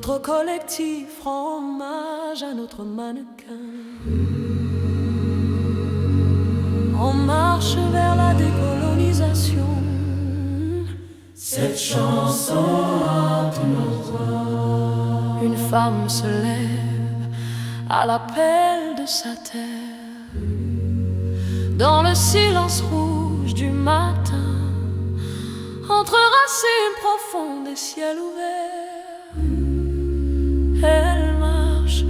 notre collectif rend hommage à notre mannequin. On marche vers la décolonisation. Cette chanson hante nos voix. Une femme se lève à l'appel de sa terre. Dans le silence rouge du matin, entre racines profondes et ciel ouvert, elle marche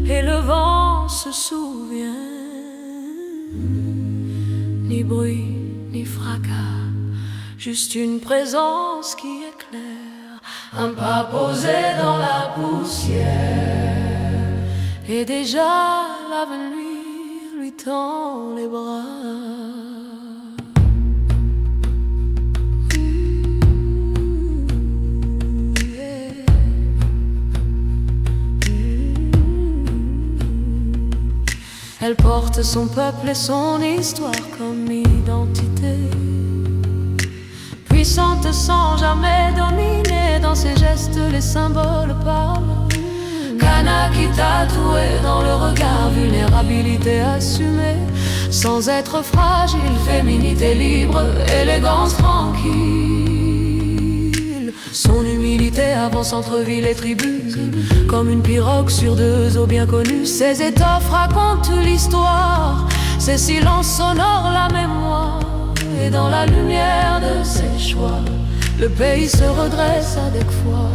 et le vent se souvient. Ni bruit, ni fracas, juste une présence qui éclaire. Un pas posé dans la poussière, et déjà l'avenir lui tend les bras. Elle porte son peuple et son histoire comme identité, puissante sans jamais dominer. Dans ses gestes les symboles parlent. Kanaki tatoué dans le regard, vulnérabilité assumée, sans être fragile, féminité libre, élégance tranquille. Son humilité avance entre villes et tribus, comme une pirogue sur deux eaux bien connues. Ses étoffes racontent l'histoire, ses silences sonores la mémoire. Et dans la lumière de ses choix, le pays se redresse avec foi.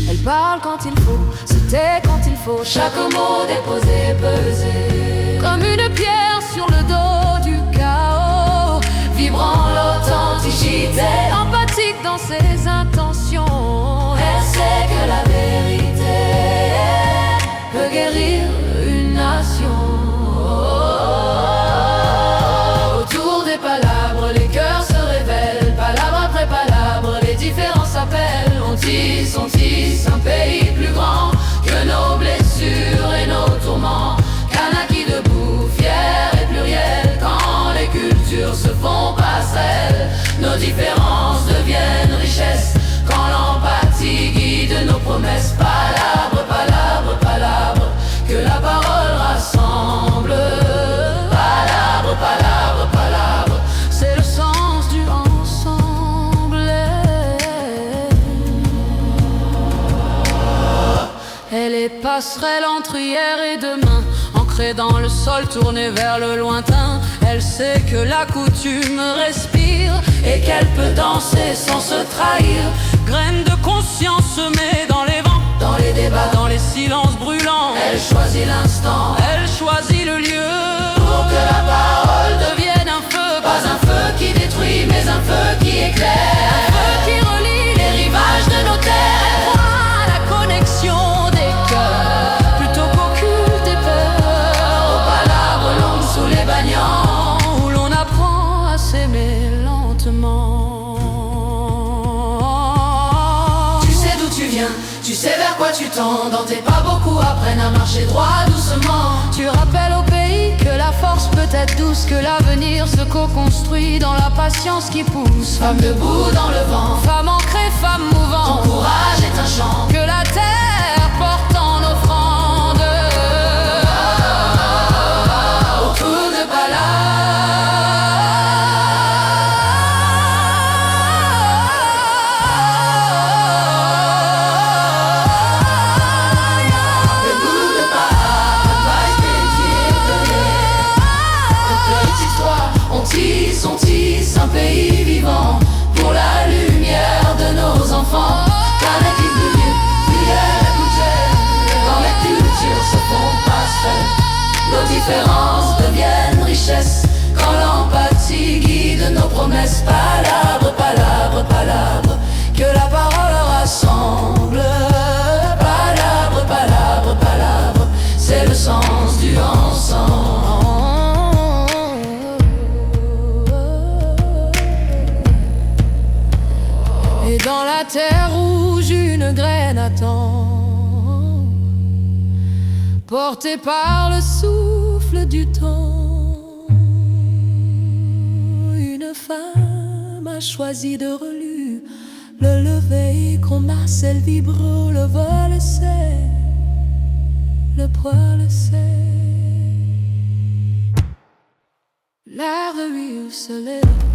Elle parle quand il faut, se tait quand il faut. chaque mot déposé, pesé, Comme une pierre sur le dos du chaos, vibrant l'authenticité. empathique dans ses intentions. Elle sait que la vérité peut guérir une nation. Autour des palabres, les cœurs se révèlent. Palabre après palabre, les différences s'appellent. On tisse un pays plus grand que nos blessures et nos tourments. Kanaki debout, fier et pluriel. Quand les cultures se font passerelles, nos différences deviennent richesse. Quand l'empathie guide nos promesses. Palabre, palabre, palabre, que la parole rassemble. Palabre, palabre, palabre, C'est le sens du ensemble. Elle est passerelle entre hier et demain, ancrée dans le sol, tournée vers le lointain. Elle sait que la coutume respire et qu'elle peut danser sans se trahir. Graine de conscience semée dans les vents, Dans les débats, dans les silences brûlants. elle choisit l'instant Elle choisit le lieu pour que la parole devienne un feu. pas un feu qui détruit, mais un feu qui éclaire. Un feu qui relie Les rivages de nos terres. à la connexion des cœurs, plutôt qu'occulte et peur. Aux palabres longues sous les bagnants, Où l'on apprend à s'aimer lentement. tu sais d'où tu viens, tu sais vers quoi tu tends. Dans tes pas, beaucoup apprennent à marcher droit doucement. Tu rappelles au pays que la force peut être douce, que l'avenir se co-construit dans la patience qui pousse. Femme debout dans le vent, Femme ancrée, femme ton mouvante, courage est un chant. que la terre porte en offrande. Au coup de le goût de paille, petite histoire. On tisse un pays vivant pour la lumière de nos enfants. Kanaki de prière et gouttière. Quand les cultures se font passerelles, nos différences deviennent richesse. Quand l'empathie guide nos promesses. Palabre, palabre, palabre, que la parole rassemble. Palabre, palabre, palabre, c'est le sens du ensemble. Et dans la terre rouge, une graine attend, portée par le souffle du temps. Une femme a choisi de relu. Le lever qu'on Marcel vibre, le vol sait, le poil sait. La revue se lève.